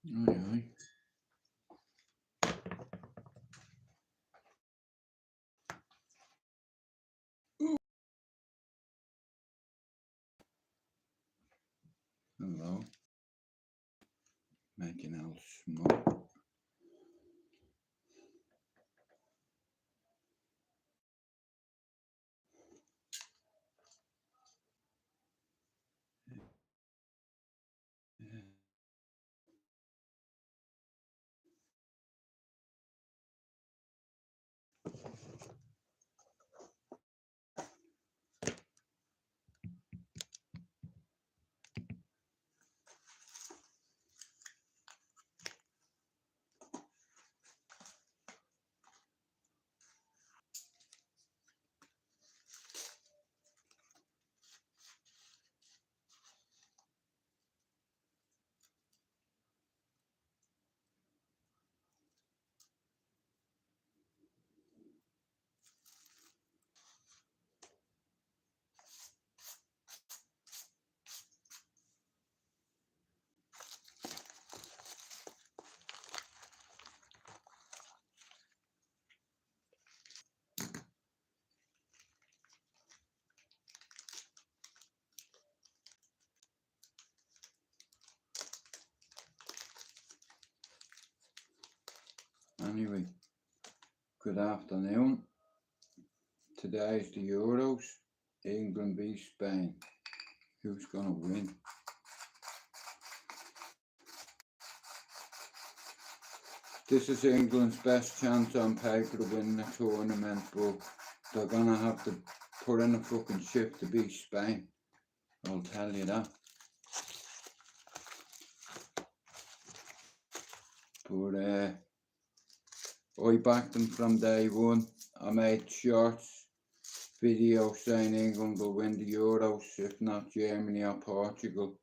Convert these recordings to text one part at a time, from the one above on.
Aye, aye. Hello. Making out smoke. Anyway, good afternoon. Today is the Euros. England v Spain. Who's gonna win? This is England's best chance on paper to win the tournament, but they're gonna have to put in a fucking shift to beat Spain. I'll tell you that. But I backed them from day one. I made shorts videos saying England will win the Euros, if not Germany or Portugal.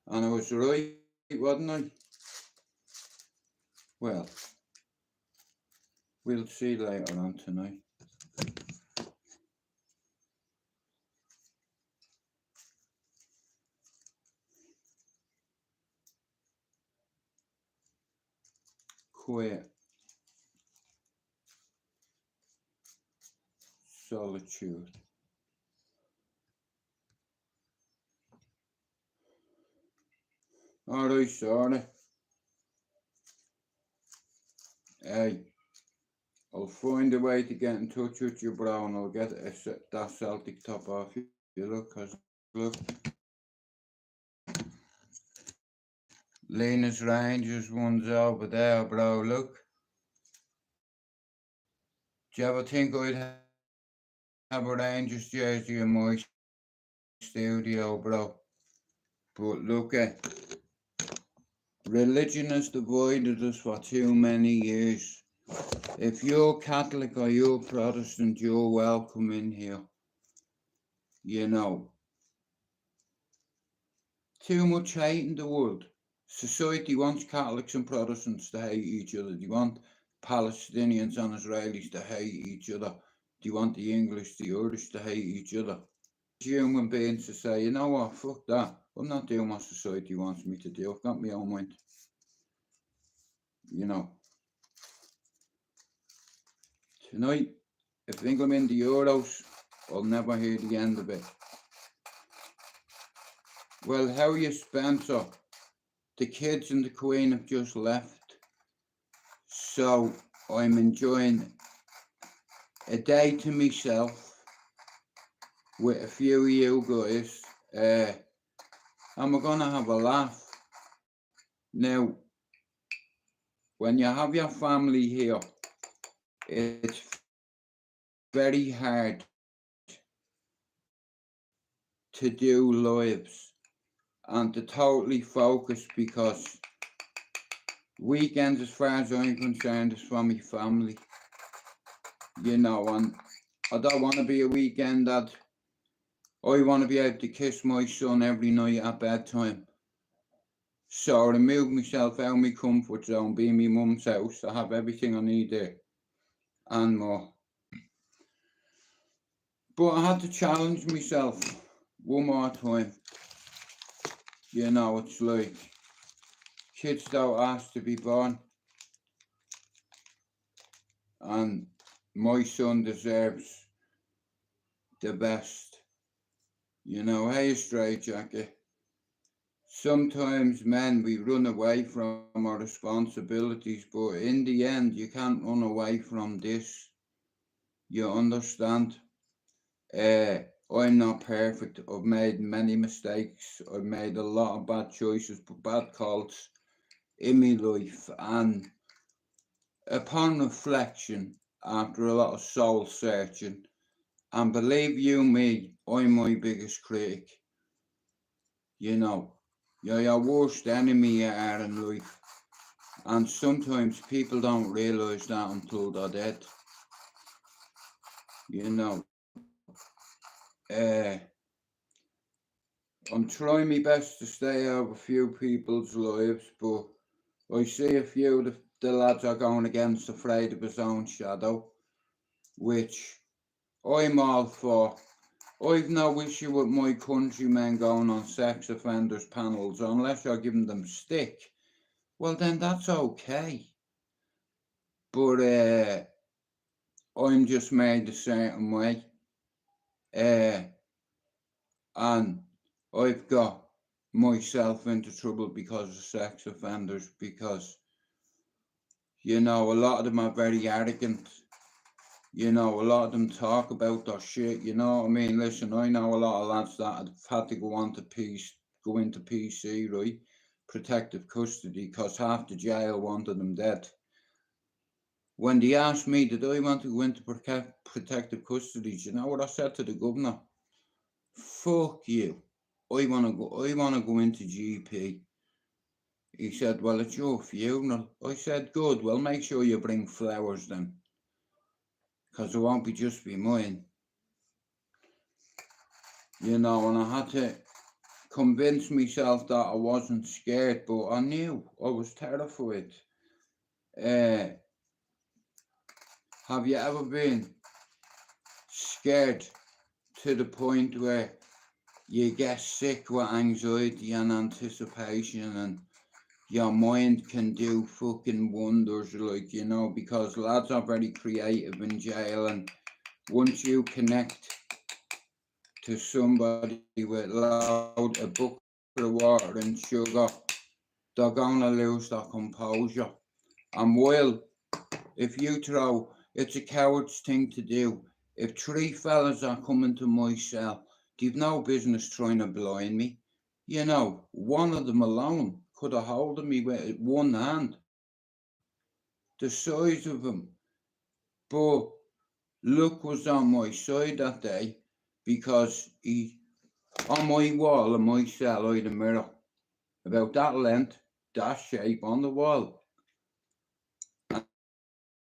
And I was right, wasn't I? Well, we'll see later on tonight. Quiet. Solitude. Alright, sorry. Hey, I'll find a way to get in touch with you, bro, and I'll get that Celtic top off you. Look, cause look. Lena's Rangers one's over there, bro, look. Do you ever think I'd have a Rangers jersey in my studio, bro? But look at religion has divided us for too many years. If you're Catholic or you're Protestant, you're welcome in here. You know. Too much hate in the world. Society wants Catholics and Protestants to hate each other. They want Palestinians and Israelis to hate each other. They want the English, the Irish to hate each other. Human beings to say, you know what, fuck that. I'm not doing what society wants me to do. I've got my own mind. You know. Tonight, if England win the Euros, I'll never hear the end of it. Well, how are you, Spencer? The kids and the Queen have just left. So I'm enjoying a day to myself with a few of you guys. And we're gonna have a laugh. Now, when you have your family here, it's very hard to do lives and to totally focus, because weekends, as far as I'm concerned, is for my family. You know, and I don't want to be a weekend that I want to be able to kiss my son every night at bedtime. So I remove myself out of my comfort zone, be in my mum's house. I have everything I need there and more. But I had to challenge myself one more time. You know, it's like kids don't ask to be born. And my son deserves the best. You know, hey, straitjacket. Sometimes, men, we run away from our responsibilities, but in the end, you can't run away from this. You understand? I'm not perfect. I've made many mistakes. I've made a lot of bad choices, bad calls in my life. And upon reflection, after a lot of soul searching, and believe you me, I'm my biggest critic. You know, you're your worst enemy you are in life. And sometimes people don't realise that until they're dead. You know, I'm trying my best to stay out of a few people's lives, but I see a few of the lads are going against afraid of his own shadow, which I'm all for. I've no issue with my countrymen going on sex offenders panels unless you're giving them stick. Well, then that's okay. But I'm just made a certain way. And I've got myself into trouble because of sex offenders, because, you know, a lot of them are very arrogant. You know, a lot of them talk about their shit, you know what I mean? Listen, I know a lot of lads that have had to go into PC, right? Protective custody, because half the jail wanted them dead. When they asked me, did I want to go into protective custody, do you know what I said to the governor? Fuck you. I wanna go into GP. He said, well, it's your funeral. I said, good, well, make sure you bring flowers then, because it won't just be mine. You know, and I had to convince myself that I wasn't scared, but I knew I was terrified. Have you ever been scared to the point where you get sick with anxiety and anticipation, and your mind can do fucking wonders, like, you know, because lads are very creative in jail, and once you connect to somebody with loud a bucket of water and sugar, they're gonna lose their composure. And while if you throw, it's a coward's thing to do. If 3 fellas are coming to my cell, they've no business trying to blind me. You know, one of them alone could have held me with one hand, the size of him. But luck was on my side that day, because on my wall in my cell, I had a mirror about that length, that shape on the wall.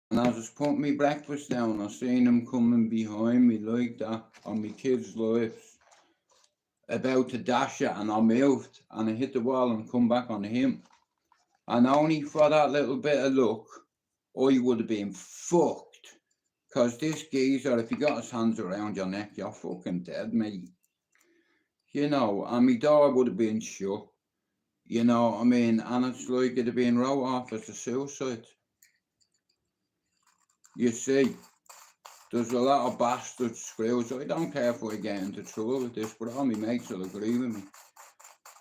And I was putting my breakfast down, I seen him coming behind me like that on my kids' lives, about to dash it, and I moved and I hit the wall and come back on him. And only for that little bit of luck, I would have been fucked. Because this geezer, if he got his hands around your neck, you're fucking dead, mate. You know, and my door would have been shut. You know what I mean? And it's like it'd have been wrote off as a suicide. You see, there's a lot of bastard screws. I don't care if I get into trouble with this, but all my mates will agree with me.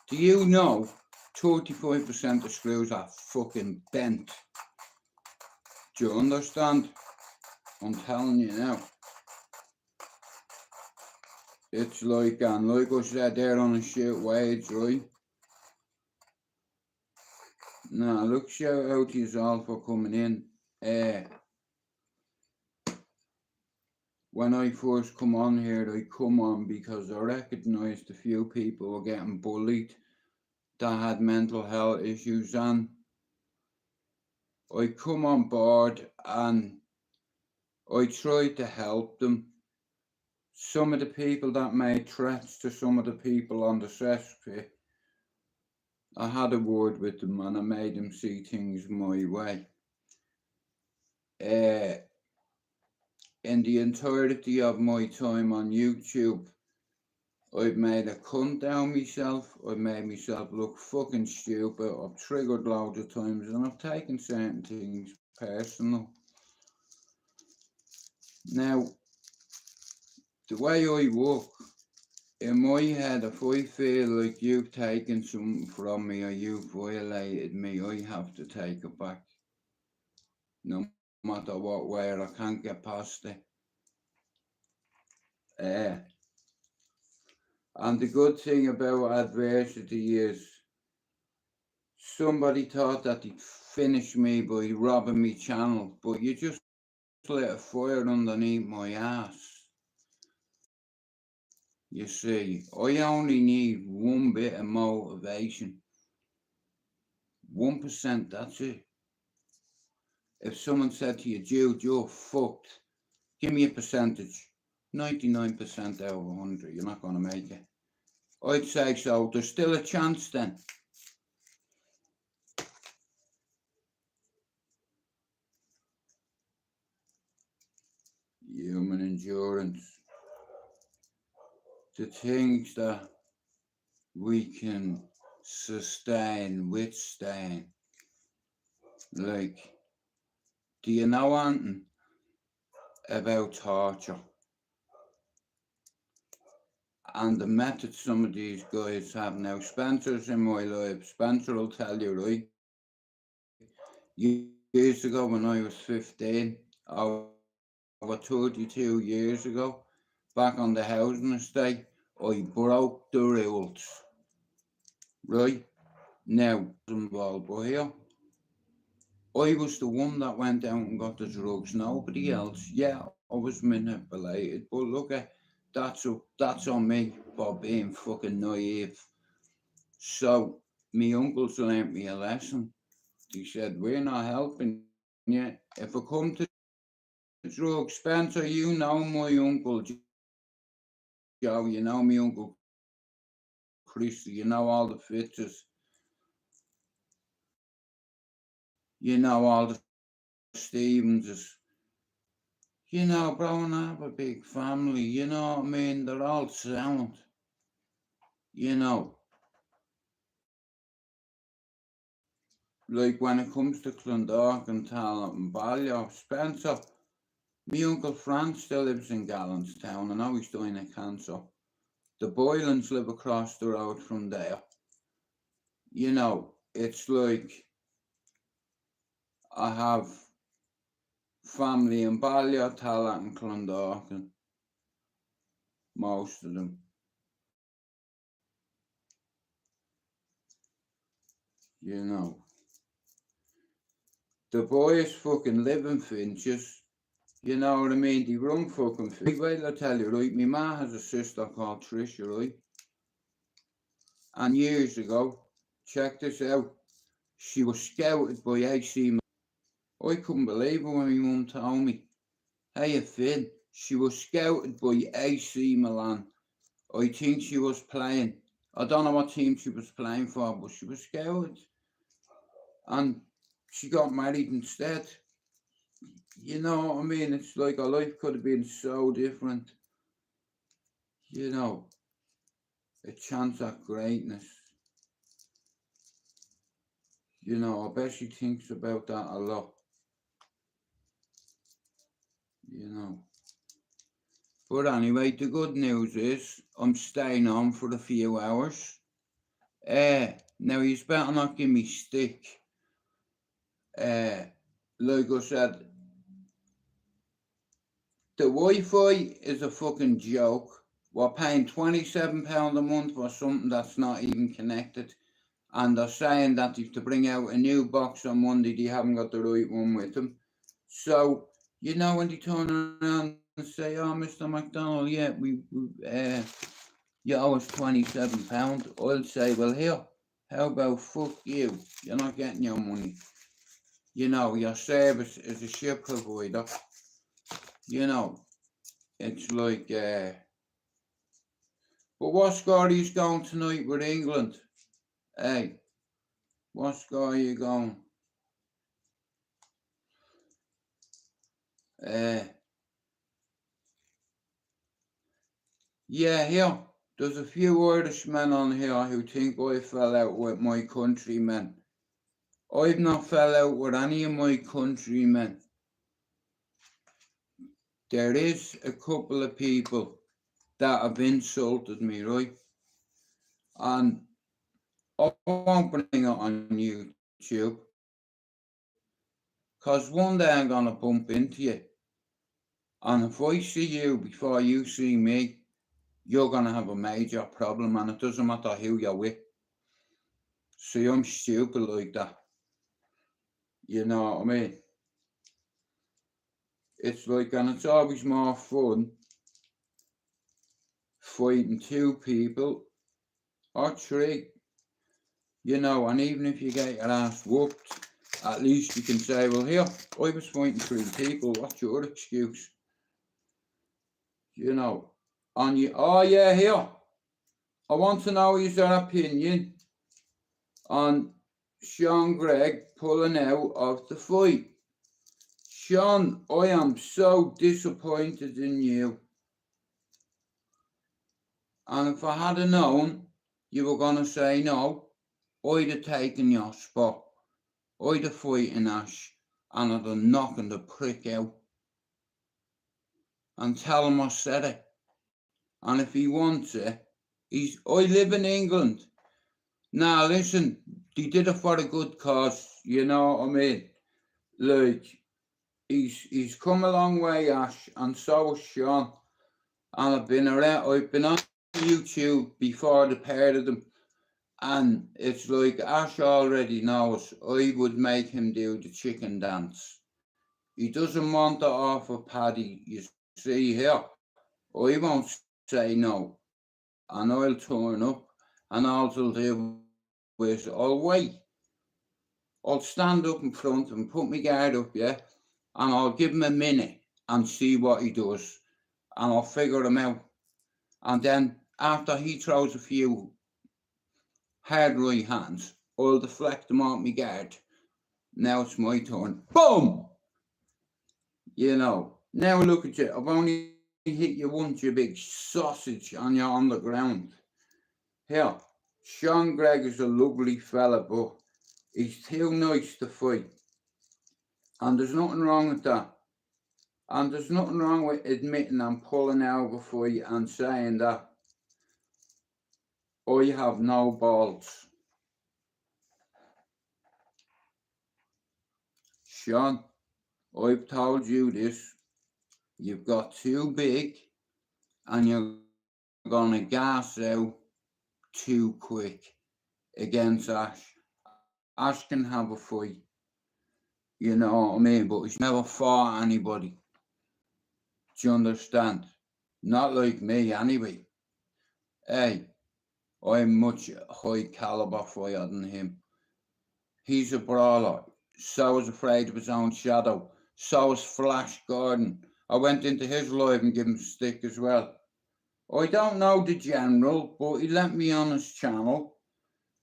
Do you know 35% of screws are fucking bent? Do you understand? I'm telling you now. It's like, and like I said, they're on a shit wage, right? Now, look, shout out to you all for coming in. When I first come on here, I come on because I recognised a few people were getting bullied that had mental health issues, and I come on board and I tried to help them. Some of the people that made threats to some of the people on the cesspit, I had a word with them and I made them see things my way. In the entirety of my time on YouTube, I've made a cunt down myself. I've made myself look fucking stupid. I've triggered loads of times and I've taken certain things personal. Now, the way I work, in my head, if I feel like you've taken something from me or you've violated me, I have to take it back. No matter what way, I can't get past it. And the good thing about adversity is somebody thought that they'd finish me by robbing me channel, but you just lit a fire underneath my ass. You see, I only need one bit of motivation. 1%, that's it. If someone said to you, Jude, you're fucked, give me a percentage. 99% out of 100, you're not going to make it. I'd say so. There's still a chance then. Human endurance. The things that we can sustain, withstand. Like, do you know anything about torture? And the method some of these guys have now. Spencer's in my life. Spencer will tell you, right? Years ago when I was 15, over 32 years ago, back on the housing estate, I broke the rules. Right? Now, involved, but here, I was the one that went out and got the drugs, nobody else. Yeah, I was manipulated, but look at that's on me for being fucking naive. So, me uncles learnt me a lesson. He said, we're not helping you. If it come to drugs, Spencer, you know my uncle Joe, you know me uncle Christy, you know all the Fitzes, you know all the Stevenses. You know, bro, and I have a big family, you know what I mean? They're all sound. You know, like when it comes to Clondalk and Talent and Ballier, Spencer, my uncle Frank still lives in Gallanstown. I know he's dying of cancer. The Boylans live across the road from there. You know, it's like I have family in Ballier, Talent and Clondalk, and most of them. You know, the boys fucking live in Finches. You know what I mean? They run fucking Finches. Wait, I'll tell you, right? My ma has a sister called Tricia, right? And years ago, check this out, she was scouted by AC. I couldn't believe it when my mum told me, hey Finn, she was scouted by AC Milan. I think she was playing, I don't know what team she was playing for, but she was scouted. And she got married instead. You know what I mean? It's like her life could have been so different. You know, a chance at greatness. You know, I bet she thinks about that a lot. You know. But anyway, the good news is I'm staying on for a few hours. Now you better not give me stick. Like I said, the Wi-Fi is a fucking joke. We're paying £27 a month for something that's not even connected. And they're saying that if to bring out a new box on Monday, they haven't got the right one with them. So, you know, when they turn around and say, oh, Mr. McDonald, yeah, you owe us £27, I'll say, well, here, how about fuck you? You're not getting your money. You know, your service is a ship provider. You know, it's like, but what score are you going tonight with England? Hey, what score are you going? Yeah, here. There's a few Irishmen on here who think I fell out with my countrymen. I've not fell out with any of my countrymen. There is a couple of people that have insulted me, right? And I won't bring it on YouTube, because one day I'm going to bump into you. And if I see you before you see me, you're going to have a major problem, and it doesn't matter who you're with. See, I'm stupid like that. You know what I mean? It's like, and it's always more fun fighting two people or three, you know, and even if you get your ass whooped, at least you can say, well, here, I was fighting 3 people, what's your excuse? You know, and you, oh yeah, here, I want to know your opinion on Sean Gregg pulling out of the fight. Sean, I am so disappointed in you. And if I had known you were going to say no, I'd have taken your spot. I'd have fighting Ash, and I'd have knocking the prick out. And tell him I said it. And if he wants it, I live in England. Now listen, he did it for a good cause, you know what I mean? Like, he's come a long way, Ash, and so has Sean. And I've been on YouTube before the pair of them, and it's like Ash already knows I would make him do the chicken dance. He doesn't want it off of Paddy. You see here, I won't say no, and I'll turn up, and all I'll do is I'll wait. I'll stand up in front and put my guard up, yeah, and I'll give him a minute and see what he does, and I'll figure him out. And then after he throws a few hard right hands, I'll deflect them off my guard. Now it's my turn. Boom! You know, now look at you. I've only hit you once, you big sausage, and you're on the ground. Here, Sean Gregg is a lovely fella, but he's too nice to fight. And there's nothing wrong with that. And there's nothing wrong with admitting I'm pulling out of a fight and saying that I have no balls. Sean, I've told you this. You've got too big and you're gonna gas out too quick against Ash. Ash can have a fight, you know what I mean, but he's never fought anybody. Do you understand? Not like me anyway. Hey, I'm much high caliber fighter than him. He's a brawler. So is afraid of his own shadow. So is Flash Gordon. I went into his live and gave him a stick as well. I don't know the general, but he let me on his channel.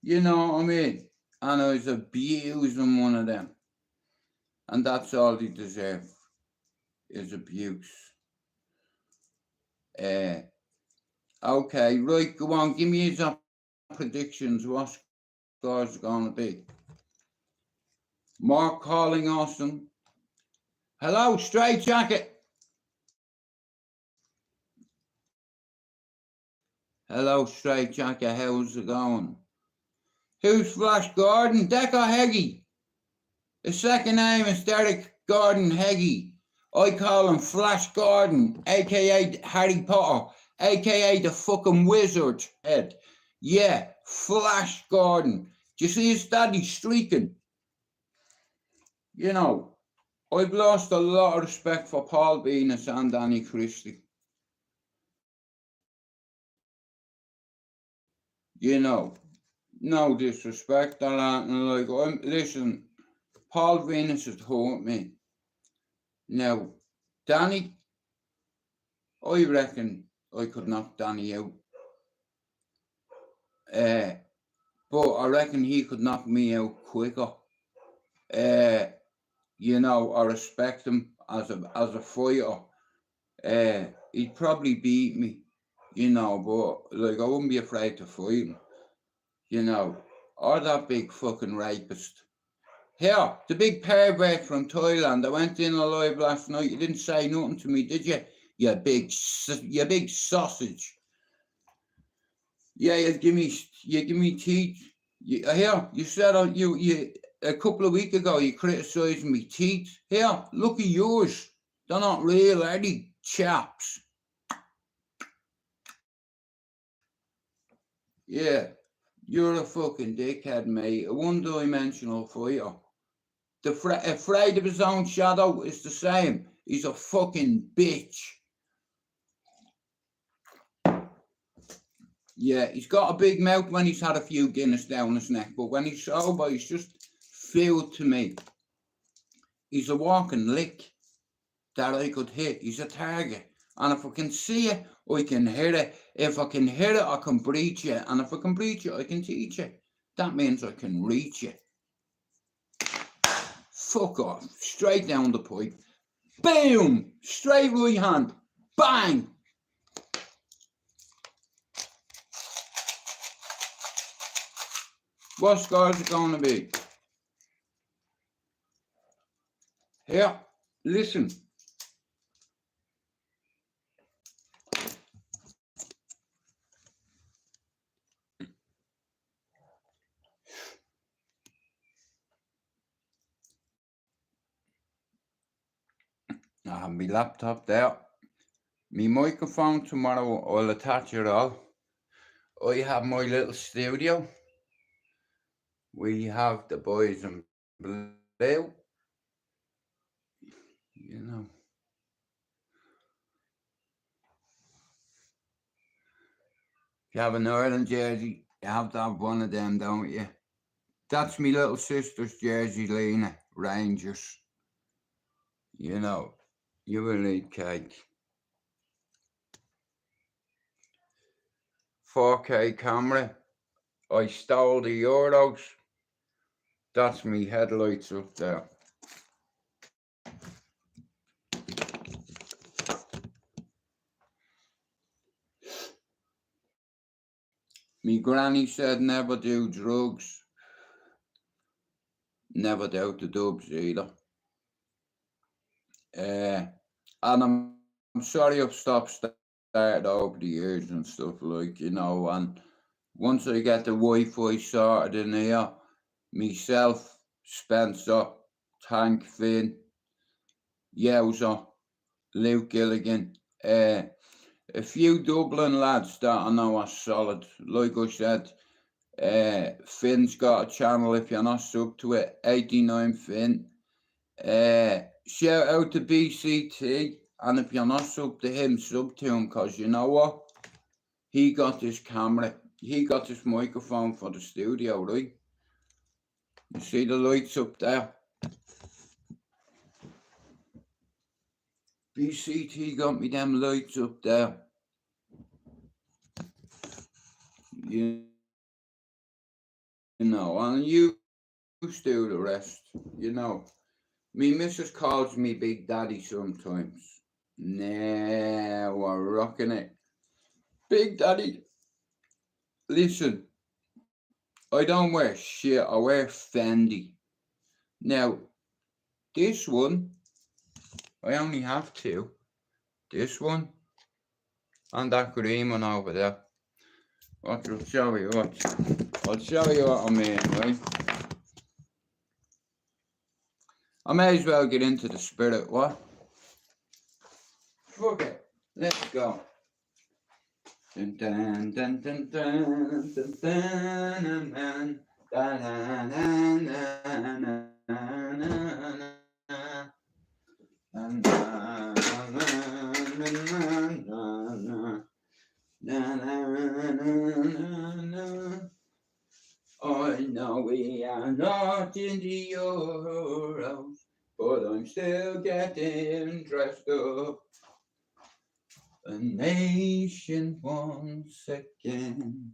You know what I mean? And I was abusing one of them. And that's all he deserves, is abuse. Okay, right, go on, give me his predictions. What score's going to be? Mark calling Austin. Hello, Straight Jacket. Hello, Straight Jacket, how's it going? Who's Flash Gordon? Decker Heggie. His second name is Derek Gordon Heggie. I call him Flash Gordon, aka Harry Potter, aka the fucking wizard head. Yeah, Flash Gordon. Do you see his daddy streaking? You know, I've lost a lot of respect for Paul Venus and Danny Christie. You know, no disrespect or anything, like, listen, Paul Venus has hurt me. Now, Danny, I reckon I could knock Danny out. But I reckon he could knock me out quicker. You know, I respect him as a fighter. He'd probably beat me. you know, but like I wouldn't be afraid to fight him, you know, or that big fucking rapist. Here, the big pervert from Thailand. I went in alive last night. You didn't say nothing to me, did you? You big sausage. Yeah, you give me teeth. Here, you said you a couple of weeks ago you criticised me teeth. Here, look at yours. They're not real, are they, chaps? Yeah, you're a fucking dickhead, mate. A one-dimensional fighter. Afraid of his own shadow is the same. He's a fucking bitch. Yeah, he's got a big mouth when he's had a few Guinness down his neck, but when he's sober, he's just filled to me. He's a walking lick that I could hit. He's a target. And if I can see it, I can hear it. If I can hear it, I can breach it. And if I can breach it, I can teach it. That means I can reach it. Fuck off. Straight down the pipe. Boom! Straight right hand. Bang! What score's it going to be? Here, listen. I have my laptop there. My microphone tomorrow, I'll attach it all. I have my little studio. We have the boys in blue. You know. If you have an Ireland jersey, you have to have one of them, don't you? That's my little sister's jersey, Lena, Rangers. You know, you will eat cake. 4K camera. I stole the Euros. That's me headlights up there. Me granny said never do drugs. Never doubt the dubs either. And I'm sorry I've started over the years and stuff, like, you know, and once I get the Wi-Fi sorted in here, myself, Spencer, Tank Finn, Yowza, Luke Gilligan, a few Dublin lads that I know are solid. Like I said, Finn's got a channel, if you're not sub to it, 89 Finn. Shout out to BCT, and if you're not sub to him, sub to him, because you know what? He got this camera, he got this microphone for the studio, right? You see the lights up there? BCT got me them lights up there. You know, and you do the rest, you know. Me missus calls me Big Daddy sometimes. Nah, we're rocking it. Big Daddy, listen, I don't wear shit, I wear Fendi. Now, this one, I only have two. This one, and that green one over there. I'll show you what. I'll show you what I mean, right? I may as well get into the spirit, what? Fuck it, let's go. Dun, dun, dun, dun, dun, dun, dun, dun, I know we are not in the Euros, but I'm still getting dressed up. A nation once again.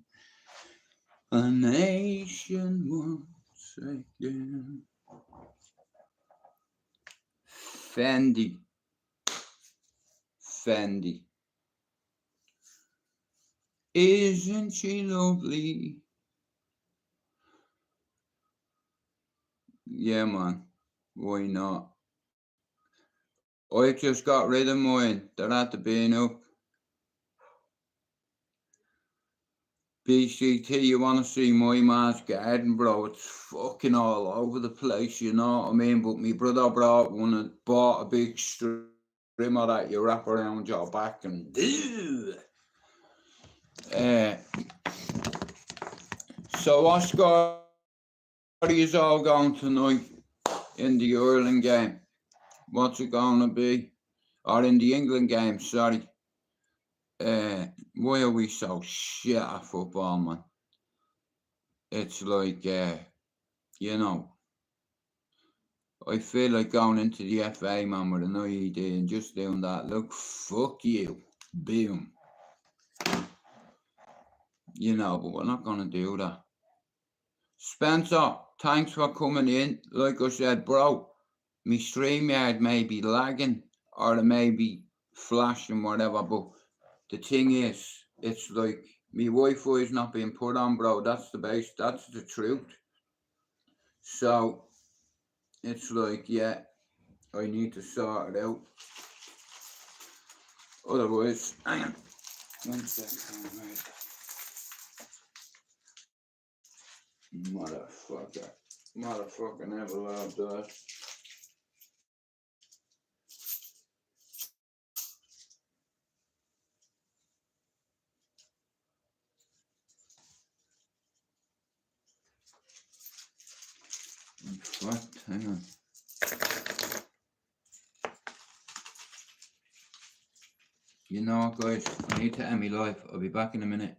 A nation once again. Fendi. Fendi. Isn't she lovely? Yeah, man. Why not? I just got rid of mine. They're at the bin up. BCT, you want to see my man's garden, bro? It's fucking all over the place, you know what I mean? But my brother brought one and bought a big strimmer that you wrap around your back and so what score is all going tonight in the Ireland game? What's it going to be? Or in the England game, sorry. Why are we so shit at football, man? It's like, you know, I feel like going into the FA, man, with an IED and just doing that. Look, fuck you. Boom. You know, but we're not going to do that. Spencer, thanks for coming in. Like I said, bro, my StreamYard may be lagging or it may be flashing, whatever, but the thing is, it's like my Wi-Fi is not being put on, bro. That's the base, that's the truth. So, it's like, yeah, I need to sort it out. Otherwise, hang on. 1 second, mate. Motherfucker. Motherfucker never loved that. What? Hang on. You know what, guys? I need to end my life. I'll be back in a minute.